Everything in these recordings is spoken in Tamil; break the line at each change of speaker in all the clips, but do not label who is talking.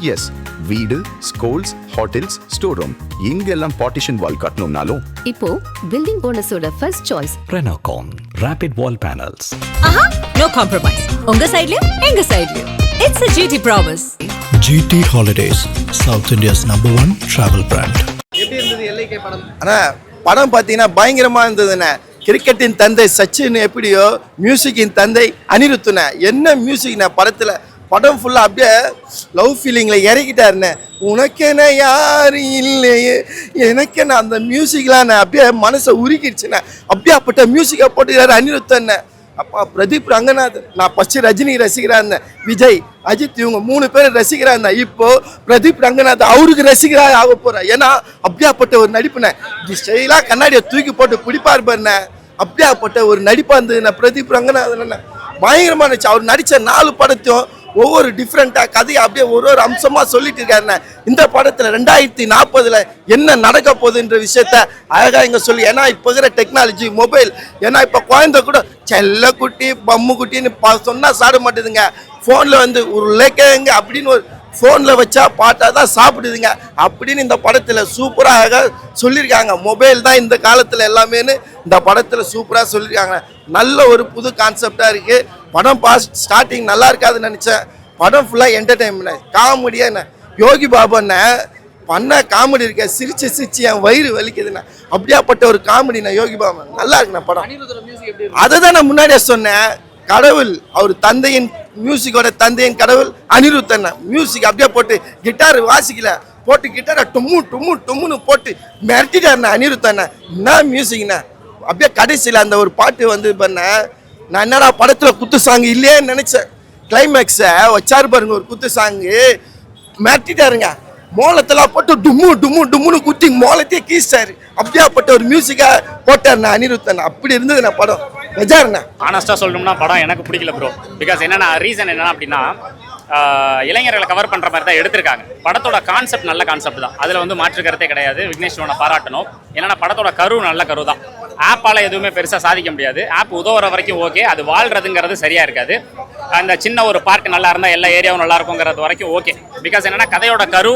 எஸ், வீடு, ஸ்கூல்ஸ், ஹோட்டல்ஸ், ஸ்டோர் ரூம் இங்கெல்லாம் பார்ட்டிஷன் வால் கட்டணும்னாலும்
இப்போ பில்டிங் ஓனர்ஸோட first choice
Renocon Rapid Wall Panels.
ஆஹா, no compromise. உங்க சைடுலயும் எங்க சைடுலயும். It's a GT promise.
GT Holidays, South India's #1 travel brand.
எப்படி இருந்தது எல்ஐகே படம்?
அண்ணா படம் பார்த்தீங்கன்னா பயங்கரமாக இருந்ததுண்ணே. கிரிக்கெட்டின் தந்தை சச்சின் எப்படியோ மியூசிக்கின் தந்தை அனிருத்துண்ணே. என்ன மியூசிக்ண்ணே படத்தில். படம் ஃபுல்லாக அப்படியே லவ் ஃபீலிங்கில் இறக்கிட்டாருண்ணே. உனக்கென யார் இல்லையே எனக்கென்ன அந்த மியூசிக்லாம் அப்படியே மனசை உருக்கிடுச்சுண்ணே. அப்படியே அப்பட்ட மியூசிக்கை போட்டுக்கிறாரு அனிருத்தண்ணே. அப்பா பிரதீப் ரங்கநாதன், நான் ஃபஸ்ட்டு ரஜினி ரசிகராக இருந்தேன், விஜய், அஜித் இவங்க 3 பேர் ரசிகராக இருந்தேன். இப்போ பிரதீப் ரங்கநாதன் அவருக்கு ரசிகராக ஆக போகிறேன். ஏன்னா அப்படியாப்பட்ட ஒரு நடிப்புனேன். இப்படி ஸ்டைலாக கண்ணாடியை தூக்கி போட்டு பிடிப்பார் பாருண்ணே. அப்படியாப்பட்ட ஒரு நடிப்பாக இருந்ததுண்ணே பிரதீப் ரங்கநாதன். பயங்கரமாக இருந்துச்சு. அவர் நடித்த 4 படத்தையும் ஒவ்வொரு டிஃப்ரெண்ட்டாக கதையை அப்படியே ஒரு அம்சமாக சொல்லிட்டு இருக்காருண்ணே. இந்த படத்தில் 2040 என்ன நடக்க போகுதுன்ற விஷயத்த அழகாக இங்கே சொல்லி. ஏன்னா இப்போ இருக்கிற டெக்னாலஜி மொபைல், ஏன்னா இப்போ குழந்தை கூட செல்ல குட்டி பம்மு குட்டின்னு சொன்னால் சாட மாட்டேதுங்க. ஃபோனில் வந்து ஒரு லேக்கங்க அப்படின்னு ஒரு ஃபோனில் வச்சா பாட்டாக தான் சாப்பிடுதுங்க அப்படின்னு இந்த படத்தில் சூப்பராக சொல்லியிருக்காங்க. மொபைல் தான் இந்த காலத்தில் எல்லாமேன்னு இந்த படத்தில் சூப்பராக சொல்லியிருக்காங்க. நல்ல ஒரு புது கான்செப்டாக இருக்குது. படம் ஸ்டார்டிங் நல்லா இருக்காதுன்னு நினச்சேன். படம் ஃபுல்லாக என்டர்டைன்மெண்ட் காமெடியாக என்ன யோகி பாபுண்ணே பண்ண காமெடி இருக்க. சிரிச்சு சிரிச்சு என் வயிறு வலிக்குதுண்ணே. அப்படியாப்பட்ட ஒரு காமெடிண்ணே யோகி பாபு. நல்லா இருக்குண்ணே படம். அதை தான் நான் முன்னாடியே சொன்னேன். கடவுள் அவர் தந்தையின் மியூசிக்கோட தந்தையின் கடவுள் அனிருத்தன். மியூசிக் அப்படியே போட்டு கிட்டார் வாசிக்கல போட்டு கிட்டாரை டொம்மு டொம்மு டொம்முன்னு போட்டு மிரட்டிட்டாருண்ணே அனிருத்தண்ணே. என்ன மியூசிக்ண்ணே. அப்படியே கடைசியில் அந்த ஒரு பாட்டு வந்து பண்ண நான் என்னடா படத்தில் குத்து சாங்கு இல்லையேன்னு நினச்சேன். கிளைமேக்ஸை வச்சாரு பாருங்க ஒரு குத்து சாங்கு, மிரட்டிட்டாருங்க. மோளத்தெல்லாம் போட்டு டும்மு டும்மு டும்முன்னு குத்தி மோளத்தையே கீச்சாரு. அப்படியாப்பட்ட ஒரு மியூசிக்காக போட்டாருண்ணே அனிருத்தன். அப்படி இருந்தது நான் படம் பெஜாருண்ணே.
ஆனஸ்ட்டாக சொல்லணும்னா படம் எனக்கு பிடிக்கல ப்ரோ. பிகாஸ் என்னென்னா ரீசன் என்னென்னா அப்படின்னா இளைஞர்களை கவர் பண்ணுற மாதிரி தான் எடுத்திருக்காங்க. படத்தோட கான்செப்ட் நல்ல கான்செப்ட் தான், அதில் வந்து மாற்று கருத்தே கிடையாது. விக்னேஷ்வரனை பாராட்டணும். ஏன்னா படத்தோட கரு நல்ல கரு தான். ஆப்பால் எதுவுமே பெருசாக சாதிக்க முடியாது. ஆப் உதவுற வரைக்கும் ஓகே, அது வாழ்றதுங்கிறது சரியாக இருக்காது. அந்த சின்ன ஒரு பார்க் நல்லா இருந்தால் எல்லா ஏரியாவும் நல்லா இருக்குங்கிறது வரைக்கும் ஓகே. பிகாஸ் என்னென்னா கதையோட கரு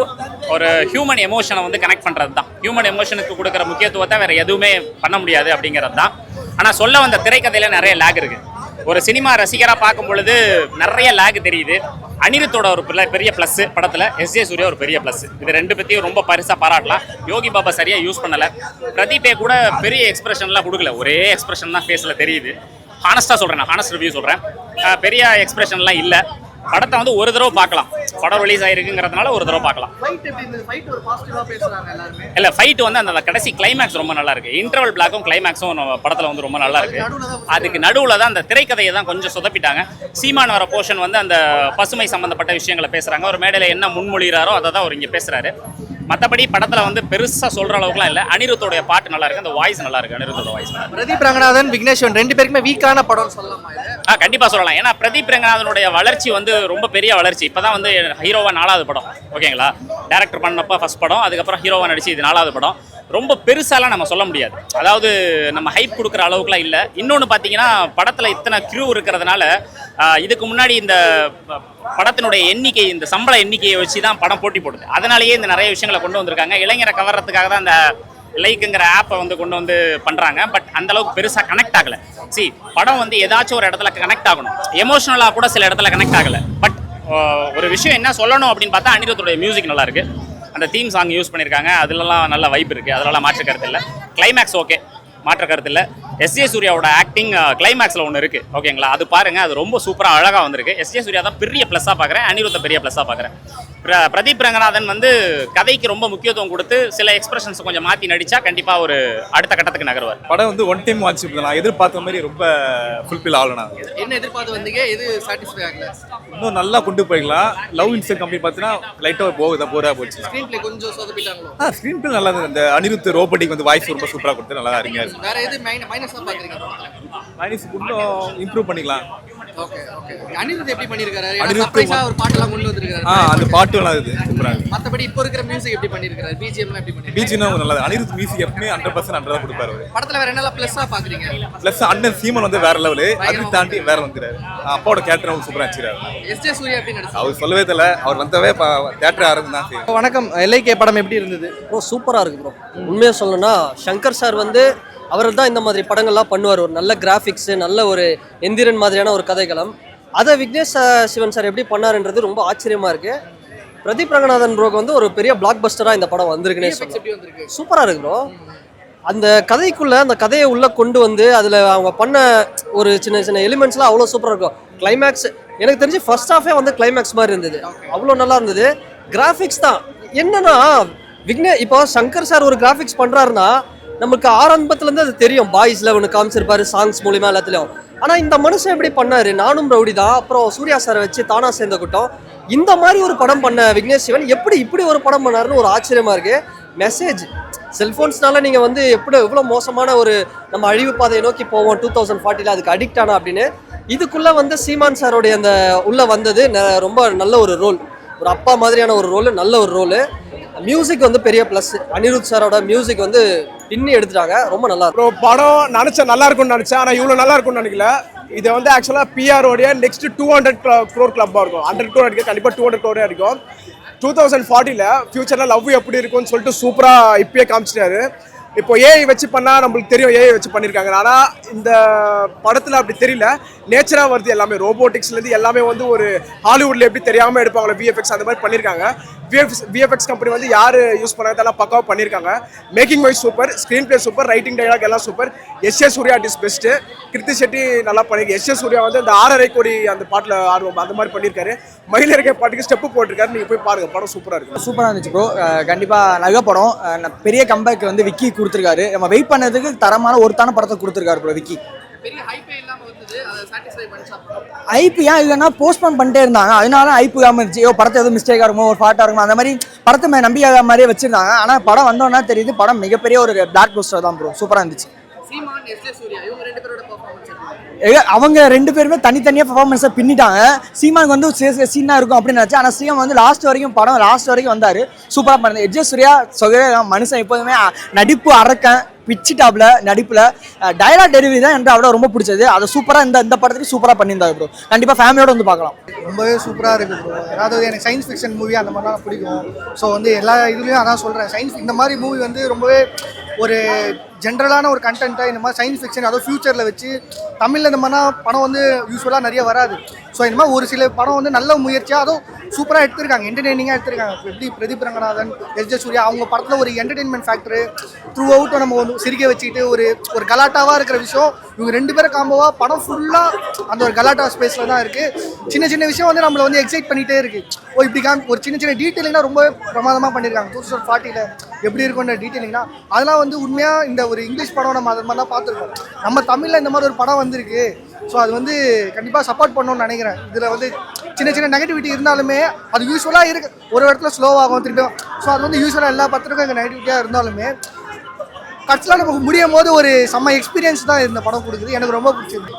ஒரு ஹியூமன் எமோஷனை வந்து கனெக்ட் பண்ணுறது தான். ஹியூமன் எமோஷனுக்கு கொடுக்குற முக்கியத்துவத்தை வேறு எதுவுமே பண்ண முடியாது அப்படிங்கிறது தான். ஆனால் சொல்ல வந்த திரைக்கதையில் நிறைய லேக் இருக்குது. ஒரு சினிமா ரசிகராக பார்க்கும் பொழுது நிறைய லேக் தெரியுது. அனிருத்தோட ஒரு பெரிய ப்ளஸ் படத்தில், எஸ்.ஜே. சூர்யா ஒரு பெரிய ப்ளஸ். இது 2 பற்றியும் ரொம்ப பரிசாக பாராட்டலாம். யோகி பாபா சரியாக யூஸ் பண்ணலை. பிரதீப்பே கூட பெரிய எக்ஸ்பிரஷன்லாம் கொடுக்கல, ஒரே எக்ஸ்பிரஷன் தான் ஃபேஸில் தெரியுது. ஹானஸ்ட்டாக சொல்கிறேன், நான் ஹானஸ்ட் ரிவ்யூ சொல்கிறேன். பெரிய எக்ஸ்பிரஷன்லாம் இல்லை. படத்தை வந்து ஒரு தடவை பார்க்கலாம். படம் ரிலீஸ் ஆயிருக்குங்கிறதுனால ஒரு தடவை பார்க்கலாம். இல்லை ஃபைட் வந்து அந்த கடைசி கிளைமேக்ஸ் ரொம்ப நல்லா இருக்கு. இன்டர்வல் பிளாக்கும் கிளைமேக்ஸும் படத்தில் வந்து ரொம்ப நல்லா இருக்கு. அதுக்கு நடுவில் தான் அந்த திரைக்கதையை தான் கொஞ்சம் சொதப்பிட்டாங்க. சீமான் வர போர்ஷன் வந்து அந்த பசுமை சம்பந்தப்பட்ட விஷயங்களை பேசுறாங்க. ஒரு மேடையில் என்ன முன்மொழிகிறாரோ அதை தான் அவர் இங்கே பேசுறாரு. மற்றபடி படத்தில் வந்து பெருசாக சொல்கிற அளவுக்குலாம் இல்லை. அனிருத்தோடைய பாட்டு நல்லா இருக்கு, அந்த வாய்ஸ் நல்லா இருக்கு. அனிருத்தோட வாய்ஸ்.
பிரதீப் ரங்கநாதன், விக்னேஷ்வரன் 2 பேருக்குமே வீக்கான படம் சொல்லலாமா?
கண்டிப்பாக சொல்லலாம். ஏன்னா பிரதீப் ரங்கநாதனுடைய வளர்ச்சி வந்து ரொம்ப பெரிய வளர்ச்சி. இப்போ தான் வந்து ஹீரோவா 4வது படம், ஓகேங்களா. டேரக்டர் பண்ணப்போ ஃபர்ஸ்ட் படம், அதுக்கப்புறம் ஹீரோவா நடிச்சு இது 4வது படம். ரொம்ப பெருசாலாம் நம்ம சொல்ல முடியாது. அதாவது நம்ம ஹைப் கொடுக்குற அளவுக்குலாம் இல்லை. இன்னொன்று பார்த்தீங்கன்னா படத்தில் இத்தனை க்ரூ இருக்கிறதுனால இதுக்கு முன்னாடி இந்த படத்தினுடைய எண்ணிக்கை, இந்த சம்பள எண்ணிக்கையை வச்சு தான் படம் போட்டி போடுது. அதனாலேயே இந்த நிறைய விஷயங்களை கொண்டு வந்திருக்காங்க. இளைஞரை கவர்றதுக்காக தான் அந்த லைக்குங்கிற ஆப்பை வந்து கொண்டு வந்து பண்ணுறாங்க. பட் அந்தளவுக்கு பெருசாக கனெக்ட் ஆகலை. படம் வந்து ஏதாச்சும் ஒரு இடத்துல கனெக்ட் ஆகணும். எமோஷ்னலாக கூட சில இடத்துல கனெக்ட் ஆகலை. பட் ஒரு விஷயம் என்ன சொல்லணும் அப்படின்னு பார்த்தா அனிருத்தோடைய மியூசிக் நல்லா இருக்குது. அந்த தீம் சாங் யூஸ் பண்ணியிருக்காங்க, அதுலலாம் நல்ல வைப் இருக்குது. அதெல்லாம் மாற்று கருத்து இல்லை. கிளைமேக்ஸ் ஓகே, மாற்று கருத்து இல்லை. எஸ்.ஜே. சூர்யாவோட ஆக்டிங் கிளைமேக்ஸில் ஒன்று இருக்குது, ஓகேங்களா. அது பாருங்கள், அது ரொம்ப சூப்பராக அழகாக வந்திருக்கு. எஸ்.ஜே. சூர்யா தான் பெரிய ப்ளஸ்ஸாக பார்க்குறேன், அனிருத்தை பெரிய ப்ளஸ்ஸாக பார்க்குறேன். பிரதீப் ரங்கநாதன் வந்து கதைக்கு ரொம்ப முக்கியத்துவம் கொடுத்து சில எக்ஸ்பிரஷன்ஸ் கொஞ்சம் மாற்றி நடித்தா கண்டிப்பாக ஒரு அடுத்த கட்டத்துக்கு நகருவார்.
படம் வந்து ஒன் டைம் வாட்ச் நான் எதிர்பார்த்த மாதிரி ரொம்ப ஃபுல்ஃபில் ஆகலாம்.
என்ன எதிர்பார்த்து வந்தீங்க? எது சாட்டிஸ்ஃபை ஆகல?
இன்னும் நல்லா கொண்டு போய்க்கலாம். லவ் இன்சைட் கம்பெனி பார்த்தீங்கன்னா லைட்டாக போரா போச்சு.
ஸ்க்ரீன் பிளே கொஞ்சம் சொதப்பிட்டாங்களோ?
ஸ்க்ரீன் பிளே நல்லா இருந்தது. அந்த அனிருத் ரோபோட்டிக் வந்து வாய்ஸ் ரொம்ப சூப்பராக கொடுத்து நல்லா அருமையாக இருக்கு.
வேற எது மைனஸாக பார்க்குறீங்க?
மைனஸ் இன்னும் இம்ப்ரூவ் பண்ணிக்கலாம்.
ஓகே ஓகே அனிருத் எப்படி பண்ணிருக்காரு?
அனிருத்
சர்ப்ரைஸா ஒரு பாட்டெல்லாம் கொண்டு வந்திருக்காரு.
அந்த பாட்டு நல்லா இருக்குது சூப்பராக.
மத்தபடி இப்போ இருக்கிற மியூசிக் எப்படி பண்ணிருக்காரு? பிஜிஎம்லாம் எப்படி பண்ணிருக்காரு?
பீச்சினா நல்லா அனிருத் மியூசிக் எப்பவுமே 100% தான் கொடுப்பாரு அவரு.
படத்துல வேற என்னெல்லாம் ப்ளஸ்ஸா பாக்குறீங்க?
ப்ளஸ் அண்ணன் சீமன் வந்து வேற லெவலு, அது தாண்டி வேற வந்துறாரு. அப்பாவோட கேரக்டர் அவங்க சூப்பரா வச்சிருக்காரு.
எஸ்ஜே சூர்யா எப்படி நடிச்சாரு?
அவர் சொல்லவே தெரியல, அவர் வந்தவே தியேட்டர் ஆரம்பம் தான் செய்யும்.
வணக்கம், எல்ஐகே படம் எப்படி இருந்தது?
ப்ரோ சூப்பராக இருக்குது ப்ரோ. உண்மையாக சொல்லணும்னா சங்கர் சார் வந்து அவர் தான் இந்த மாதிரி படங்கள்லாம் பண்ணுவார். ஒரு நல்ல கிராஃபிக்ஸு, நல்ல ஒரு எந்திரன் மாதிரியான ஒரு கதைக்களம். அதை விக்னேஷ் சிவன் சார் எப்படி பண்ணாருன்றது ரொம்ப ஆச்சரியமாக இருக்குது. பிரதீப் ரங்கநாதன் ப்ரோக்கு வந்து ஒரு பெரிய பிளாக் பஸ்டராக இந்த படம் வந்திருக்குன்னே சொல்லலாம். சூப்பராக இருக்கு ப்ரோ. அந்த கதைக்குள்ளே அந்த கதையை உள்ளே கொண்டு வந்து அதில் அவங்க பண்ண ஒரு சின்ன சின்ன எலிமெண்ட்ஸ்லாம் அவ்வளோ சூப்பராக இருக்கும். கிளைமேக்ஸ் எனக்கு தெரிஞ்சு ஃபர்ஸ்ட் ஹாஃபே வந்து கிளைமேக்ஸ் மாதிரி இருந்தது, அவ்வளோ நல்லா இருந்தது. கிராஃபிக்ஸ் தான் என்னன்னா இப்போ சங்கர் சார் ஒரு கிராஃபிக்ஸ் பண்ணுறாருன்னா நமக்கு ஆரம்பத்துலேருந்து அது தெரியும். பாய்ஸில் ஒன்று காமிச்சிருப்பாரு சாங்ஸ் மூலிமா எல்லாத்துலேயும். ஆனால் இந்த மனுஷன் எப்படி பண்ணாரு? நானும் ரவுடி தான், அப்புறம் சூர்யா சாரை வச்சு தானா சேர்ந்த கூட்டம், இந்த மாதிரி ஒரு படம் பண்ண விக்னேஷ் சிவன் எப்படி இப்படி ஒரு படம் பண்ணாருன்னு ஒரு ஆச்சரியமாக இருக்குது. மெசேஜ் செல்ஃபோன்ஸ்னால நீங்கள் வந்து எவ்வளோ மோசமான ஒரு நம்ம அழிவு பாதையை நோக்கி போவோம் 2040 அதுக்கு அடிக்ட் ஆனா அப்படின்னு. இதுக்குள்ளே வந்து சீமான் சாரோடைய அந்த உள்ளே வந்தது ரொம்ப நல்ல ஒரு ரோல், ஒரு அப்பா மாதிரியான ஒரு ரோல், நல்ல ஒரு ரோலு. மியூசிக் வந்து பெரிய ப்ளஸ். அனிருத் சாரோட மியூசிக் வந்து பின்னி எடுத்துட்டாங்க, ரொம்ப நல்லா இருக்கும்.
படம் நினச்சேன் நல்லா இருக்கும்னு நினச்சேன், ஆனால் இவ்வளோ நல்லா இருக்கும்னு நினைக்கல. இது வந்து ஆக்சுவலாக பிஆரோடைய நெக்ஸ்ட் 200 crore கிளப்பாக இருக்கும். 100 crore அடிக்கும், கண்டிப்பாக 200 crore அடிக்கும். 2040 ஃபியூச்சரில் லவ் எப்படி இருக்கும்னு சொல்லிட்டு சூப்பராக இப்பயே காமிச்சிட்டாரு. இப்போ ஏஐ வச்சு பண்ணால் நம்மளுக்கு தெரியும், ஏஐ வச்சு பண்ணியிருக்காங்க. ஆனால் இந்த படத்தில் அப்படி தெரியல, நேச்சராக வருது எல்லாமே. ரோபோட்டிக்ஸ்லேருந்து எல்லாமே வந்து ஒரு ஹாலிவுட்டில் எப்படி தெரியாமல் எடுப்பாங்களோ விஎஃப்எக்ஸ், அந்த மாதிரி பண்ணியிருக்காங்க. விஎஃப்எக்ஸ் கம்பெனி வந்து யார் யூஸ் பண்ணாங்க அதெல்லாம் பக்காவாக பண்ணியிருக்காங்க. Making wise super, screenplay super, writing dialogue எல்லாம் super. S A Surya is best. Krithi Shetty நல்லா பண்ணியிருக்கு. எஸ்ஏ சூர்யா வந்து அந்த 6.5 கோடி அந்த பாட்டில் ஆர்வம் அந்த மாதிரி பண்ணியிருக்காரு. மயில இருக்க பாட்டுக்கு ஸ்டெப்பு போட்டிருக்காரு. நீங்கள் போய் பாருங்கள், படம் சூப்பராக இருக்குது.
சூப்பராக இருந்துச்சு ப்ரோ. கண்டிப்பாக நல்ல படம். பெரிய கம்பேக் வந்து விக்கி கொடுத்துருக்காரு. நம்ம வெயிட் பண்ணதுக்கு தரமான ஒருத்தான படத்தை கொடுத்துருக்காரு ப்ரோ விக்கி. ஐபி ஏன் இல்லைன்னா போஸ்ட்போன் பண்ணிட்டே இருந்தாங்க, அதனால ஐபி இல்லாமல் இருந்துச்சு. படத்தை எதுவும் மிஸ்டேக்காக இருக்குமோ, ஒரு ஃபால்ட்டாக இருக்குமோ, அந்த மாதிரி படத்தை நம்பிக்கை மாதிரியே வச்சிருந்தாங்க. ஆனால் படம் வந்தோன்னா தெரியுது படம் மிகப்பெரிய ஒரு பிளாக் பஸ்டர் தான் ப்ரோ. சூப்பராக இருந்துச்சு. அவங்க 2 பேருமே தனித்தனியாக பர்ஃபார்மன்ஸை பின்னிட்டாங்க. சீமானுக்கு வந்து சீனாக இருக்கும் அப்படின்னு நினச்சா, ஆனால் சீமான் வந்து லாஸ்ட் வரைக்கும் படம் லாஸ்ட் வரைக்கும் வந்தார், சூப்பராக பண்ணது. எஸ்ஜே சூர்யா மனுஷன் எப்போதுமே நடிப்பு அரக்கன், பிச்சிட்டாப்ல நடிப்பில். டயலாக் டெலிவரி தான் எனக்கு அவ்வளோ ரொம்ப பிடிச்சது. அதை சூப்பராக இந்த படத்துக்கு சூப்பராக பண்ணியிருந்தாங்க ப்ரோ. கண்டிப்பாக ஃபேமிலியோட வந்து பார்க்கலாம்.
ரொம்பவே சூப்பராக இருக்குது ப்ரோ. அதாவது எனக்கு சயின்ஸ் ஃபிக்ஷன் மூவி அந்த மாதிரிலாம் பிடிக்கும். ஸோ வந்து எல்லா இதுலேயும் அதான் சொல்கிறேன், சயின்ஸ் இந்த மாதிரி மூவி வந்து ரொம்பவே ஒரு ஜென்ரலான ஒரு கண்டென்ட்டாக இந்த மாதிரி சயின்ஸ் ஃபிக்ஷன் அதுவும் ஃபியூச்சரில் வச்சு தமிழில் இந்த மாதிரினா படம் வந்து யூஸ்வலாக நிறைய வராது. ஸோ இந்த மாதிரி ஒரு சில படம் வந்து நல்ல முயற்சியாக அதுவும் சூப்பராக எடுத்திருக்காங்க, என்டர்டெய்னிங்காக எடுத்திருக்காங்க. எப்படி பிரதீப் ரங்கநாதன், எஸ்ஜே சூர்யா அவங்க படத்தில் ஒரு என்டர்டெயின்மெண்ட் ஃபேக்டரு த்ரூ அவுட்டும் நம்ம வந்து சிரிக்க வச்சுக்கிட்டு ஒரு கலாட்டாவாக இருக்கிற விஷயம். இவங்க 2 பேரும் காம்போவாக படம் ஃபுல்லாக அந்த ஒரு கலாட்டா ஸ்பேஸில் தான் இருக்குது. சின்ன சின்ன விஷயம் வந்து நம்மளை வந்து எக்ஸைட் பண்ணிகிட்டே இருக்குது. இப்படி ஒரு சின்ன சின்ன டீட்டெயிலிங்னா ரொம்ப பிரமாதமாக பண்ணியிருக்காங்க. 2040 எப்படி இருக்கும்ன்ற டீட்டெயிலிங்னா அதெல்லாம் வந்து உண்மையாக இந்த ஒரு இங்கிலீஷ் படம் நம்ம அது மாதிரிலாம் பார்த்துருக்கோம். நம்ம தமிழில் இந்த மாதிரி ஒரு படம் வந்திருக்கு. ஸோ அது வந்து கண்டிப்பாக சப்போர்ட் பண்ணணும்னு நினைக்கிறேன். இதில் வந்து சின்ன சின்ன நெகட்டிவிட்டி இருந்தாலுமே அது யூஸ்வலாக இருக்குது, ஒரு இடத்துல ஸ்லோவாகும் திருப்பியும். ஸோ அது வந்து யூஸ்வலாக எல்லா படத்துக்கும் இங்கே நெகட்டிவிட்டியாக இருந்தாலுமே கட்சியில் நமக்கு முடியும் போது ஒரு செம்ம எக்ஸ்பீரியன்ஸ் தான் இந்த படம் கொடுக்குது. எனக்கு ரொம்ப பிடிச்சிருக்கு.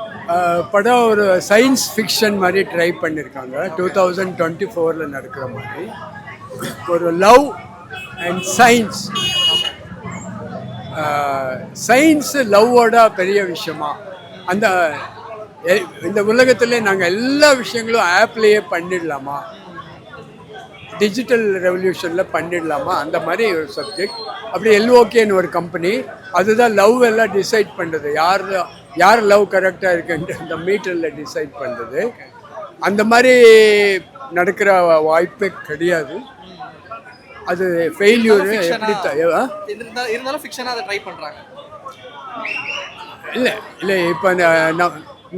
படம் ஒரு சயின்ஸ் ஃபிக்ஷன் மாதிரி ட்ரை பண்ணியிருக்காங்க. 2024 நடக்கிற மாதிரி ஒரு லவ் அண்ட் சயின்ஸ். சயின்ஸு லவ்வோட பெரிய விஷயமா அந்த இந்த உலகத்தில் நாங்கள் எல்லா விஷயங்களும் ஆப்லேயே பண்ணிடலாமா, டிஜிட்டல் ரெவல்யூஷனில் பண்ணிடலாமா, அந்த மாதிரி ஒரு சப்ஜெக்ட். அப்படி எல்ஓகேன்னு ஒரு கம்பெனி அதுதான் லவ் எல்லாம் டிசைட் பண்ணுறது, யார் லவ் கரெக்டாக இருக்குன்ட்டு அந்த மீட்டரில் டிசைட் பண்ணுறது. அந்த மாதிரி நடக்கிற வாய்ப்பே கிடையாது. அது ஃபெயில்யூர் எப்படி
இருந்தாலும் ஃபிக்ஷனாக அதை ட்ரை பண்ணுறாங்க.
இல்லை இப்போ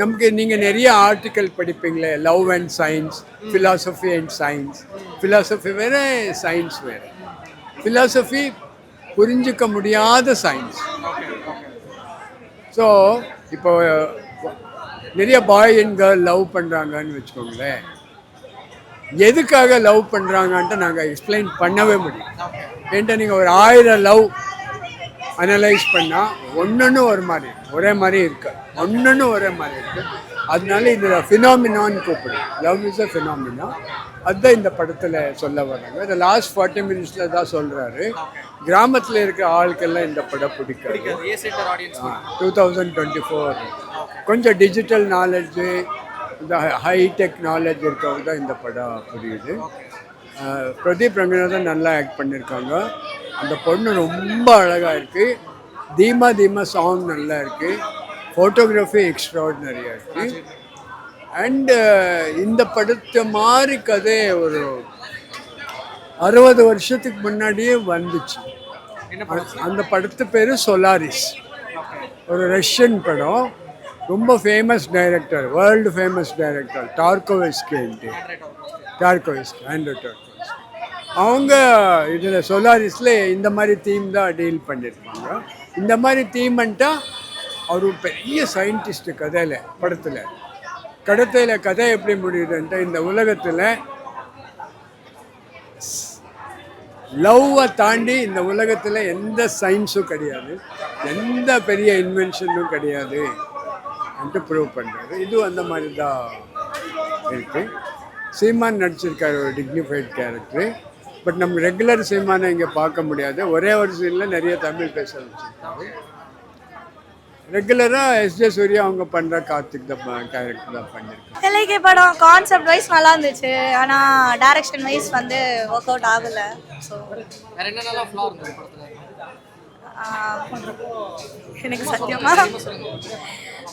நமக்கு நீங்கள் நிறைய ஆர்டிக்கல் படிப்பீங்களே, love and science, philosophy and science. Philosophy வேறு, சயின்ஸ் வேறு. ஃபிலாசபி புரிஞ்சிக்க முடியாத சயின்ஸ். ஸோ இப்போ நிறைய பாய் அண்ட் கேர்ள் லவ் பண்ணுறாங்கன்னு வச்சுக்கோங்களேன், எதுக்காக லவ் பண்ணுறாங்கன்ட்டு நாங்கள் எக்ஸ்பிளைன் பண்ணவே முடியும். ஏன்ட்ட நீங்கள் ஒரு 1000 லவ் அனலைஸ் பண்ணால் ஒன்று ஒரு மாதிரி ஒரே மாதிரி இருக்கு, ஒன்று ஒரே மாதிரி இருக்குது. அதனால இது ஃபினாமினான்னு கூப்பிடும். Love is a phenomena. அதுதான் இந்த படத்தில் சொல்ல வராங்க. இந்த லாஸ்ட் 40 மினிட்ஸில் தான் சொல்கிறாரு. கிராமத்தில் இருக்கிற ஆளுக்கெல்லாம் இந்த படம் பிடிக்காது. 2024 கொஞ்சம் டிஜிட்டல் நாலேஜு, இந்த ஹைடெக் நாலேஜ் இருக்கவங்க தான் இந்த படம் புரியுது. பிரதீப் ரங்கநாதன் நல்லா ஆக்ட் பண்ணியிருக்காங்க. அந்த பொண்ணு ரொம்ப அழகாக இருக்குது. தீமா தீமா சாங் நல்லா இருக்குது. ஃபோட்டோகிராஃபி எக்ஸ்ட்ராடினரியாக இருக்குது. அண்டு இந்த படத்தை மாதிரி கதை ஒரு 60 வருஷத்துக்கு முன்னாடியே வந்துச்சு. அந்த படத்து பேர் சோலாரிஸ். ஒரு ரஷ்யன் படம். ரொம்ப famous director, world famous director Tarkovsky. Andrew Tarkovsky. அவங்க இதில் சோலாரிஸில் இந்த மாதிரி தீம் தான் டீல் பண்ணியிருப்பாங்க. இந்த மாதிரி தீம்ன்ட்டா அவர் ஒரு பெரிய சயின்டிஸ்ட். கடைசியில் கதை எப்படி முடியுதுன்ட்டு, இந்த உலகத்தில் லவ்வை தாண்டி இந்த உலகத்தில் எந்த சயின்ஸும் கிடையாது, எந்த பெரிய இன்வென்ஷனும் கிடையாது என்று ப்ரூவ் பண்ணுறாரு. இது அந்த மாதிரி தான் இருக்குது. சீமான் நடிச்சிருக்காரு ஒரு டிக்னிஃபைட் கேரக்டர். பட் நம்ம ரெகுலர் சீமானை இங்கே பார்க்க முடியாது. ஒரே ஒரு சீனில் நிறைய தமிழ் பேச வச்சுருக்காரு. ரெகுலராக எஸ்ஜே சூர்யா அவங்க பண்ணுற கார்த்திக் தான் கேரக்டர் தான் பண்ணியிருக்காங்க.
தெலுங்கு படம் கான்செப்ட் வைஸ் நல்லா இருந்துச்சு. ஆனால் டைரக்ஷன் வைஸ் வந்து ஒர்க் அவுட் ஆகலை. ஸோ
வேற என்னென்னலாம் ஃப்ளா இருந்தது படத்தில்?
எனக்கு சத்தியமா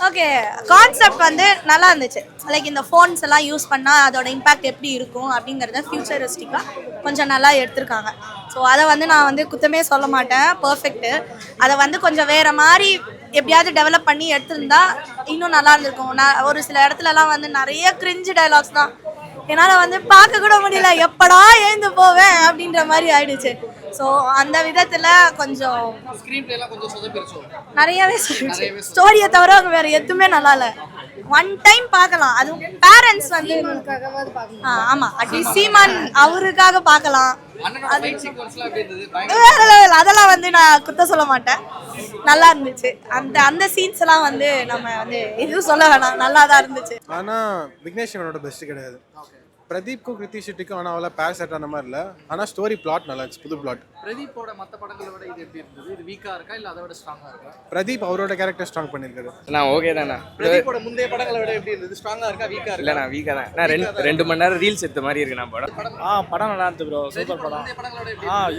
ஓகே, கான்செப்ட் வந்து நல்லா இருந்துச்சு. லைக் இந்த ஃபோன்ஸ் எல்லாம் யூஸ் பண்ணால் அதோட இம்பேக்ட் எப்படி இருக்கும் அப்படிங்கிறத ஃபியூச்சரிஸ்டிக்காக கொஞ்சம் நல்லா எடுத்திருக்காங்க. ஸோ அதை வந்து நான் வந்து குத்தமே சொல்ல மாட்டேன், பர்ஃபெக்ட்டு. அதை வந்து கொஞ்சம் வேறு மாதிரி எப்படியாவது டெவலப் பண்ணி எடுத்திருந்தா இன்னும் நல்லா இருந்திருக்கும். நான் ஒரு சில இடத்துலலாம் வந்து நிறைய கிரிஞ்சு டைலாக்ஸ் தான். என்னால் வந்து பார்க்க கூட முடியல, எப்படா எழுந்து போவேன் அப்படின்ற மாதிரி ஆயிடுச்சு. ஸோ அந்த விதத்தில் கொஞ்சம்
ஸ்க்ரீன் பிளேலாம் கொஞ்சம் சொதப்பிருச்சு.
நிறையவே சொல்லிச்சு. ஸ்டோரியை தவிர வேறு எதுவுமே நல்லா இல்லை. ஒன் டைம் பார்க்கலாம். அதுவும் பேரண்ட்ஸ் வந்து ஆமாம், அட்லீஸ்ட் சீமான் அவருக்காக பார்க்கலாம். அதெல்லாம் வந்து நான் குத்த சொல்ல மாட்டேன், நல்லா இருந்துச்சு. அந்த சீன்ஸ் எல்லாம் வந்து நம்ம வந்து எதுவும் சொல்ல வேணாம், நல்லா தான் இருந்துச்சு.
ஆனால் விக்னேஷ் சிவனோட பெஸ்ட்டு கிடையாது. பிரதீப்க்கும் கிருத்தி ஷெட்டிக்கும் ஆனால் அவ்வளோ பேர் செட் ஆன மாதிரி இல்லை. ஆனால் ஸ்டோரி பிளாட் நல்லா இருந்துச்சு, புது பிளாட்.
பிரதீப்போட மற்ற படங்களை விட இது எப்படி இருந்தது? இது வீக்காக இருக்கா இல்லை அதை விட ஸ்ட்ராங்காக இருக்கா?
பிரதீப் அவரோட கேரக்டர் ஸ்ட்ராங் பண்ணியிருக்காரு.
நான் ஓகே தானே.
பிரதீப்போட முந்தைய படங்களை விட எப்படி இருந்தது? ஸ்ட்ராங்காக இருக்கா வீக்காக இருக்கா?
இல்லை, நான் வீக்காக தான். நான் 2 மணி நேரம் ரீல்ஸ் எடுத்த மாதிரி இருக்கு நான் படம்.
படம் நல்லா இருந்துச்சு ப்ரோ, சூப்பர் படம்.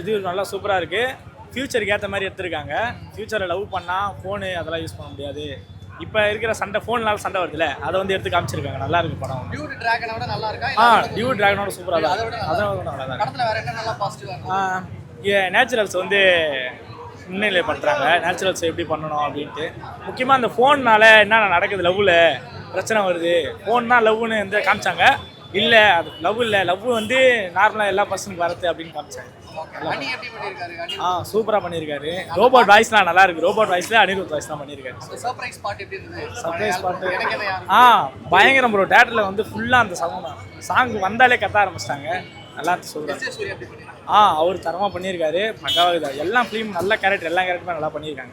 இது நல்லா சூப்பராக இருக்குது. ஃபியூச்சருக்கு ஏற்ற மாதிரி எடுத்திருக்காங்க. ஃபியூச்சரில் லவ் பண்ணால் ஃபோனு அதெல்லாம் யூஸ் பண்ண முடியாது. இப்போ இருக்கிற சண்டை, ஃபோன்னால சண்டை வருதுல்ல, அதை வந்து எடுத்து காமிச்சிருக்காங்க. நல்லா இருக்கு படம்.
டியூட் டிராகனோட நல்லா இருக்கா?
டியூட் டிராகனோட சூப்பராக தான். அதோட நல்லா தான்.
படத்தில் வேற என்ன நல்லா பாசிட்டிவாக?
நேச்சுரல்ஸ் வந்து முன்னிலை பண்ணுறாங்க. நேச்சுரல்ஸ் எப்படி பண்ணணும் அப்படின்ட்டு. முக்கியமாக அந்த ஃபோன்னால என்னென்ன நடக்குது, லவ்வில் பிரச்சனை வருது, ஃபோன்னா லவ்னு வந்து காமிச்சாங்க. இல்லை, அது லவ் இல்லை, லவ் வந்து நார்மலாக எல்லா பர்சனுக்கு வரது அப்படின்னு காமிச்சாங்க. சூப்பராக பண்ணியிருக்காரு. ரோபோட் வாய்ஸ்லாம் நல்லா இருக்கு. ரோபோட் வாய்ஸ்ல அனிருத் வாய்ஸ் தான் பண்ணியிருக்காரு.
சர்ப்ரைஸ் பார்ட் எப்படி இருந்தது?
சர்ப்ரைஸ் பார்ட் பயங்கரம் ப்ரோ. தேட்டரில் வந்து ஃபுல்லாக அந்த சாங் வந்தாலே கத்த ஆரம்பிச்சிட்டாங்க. நல்லா சொல்கிறேன். அவர் தரமாக பண்ணியிருக்காரு. பக்காவாக எல்லாம் ஃபிலிம் நல்ல கேரக்டர், எல்லா கேரக்டருமே நல்லா பண்ணியிருக்காங்க.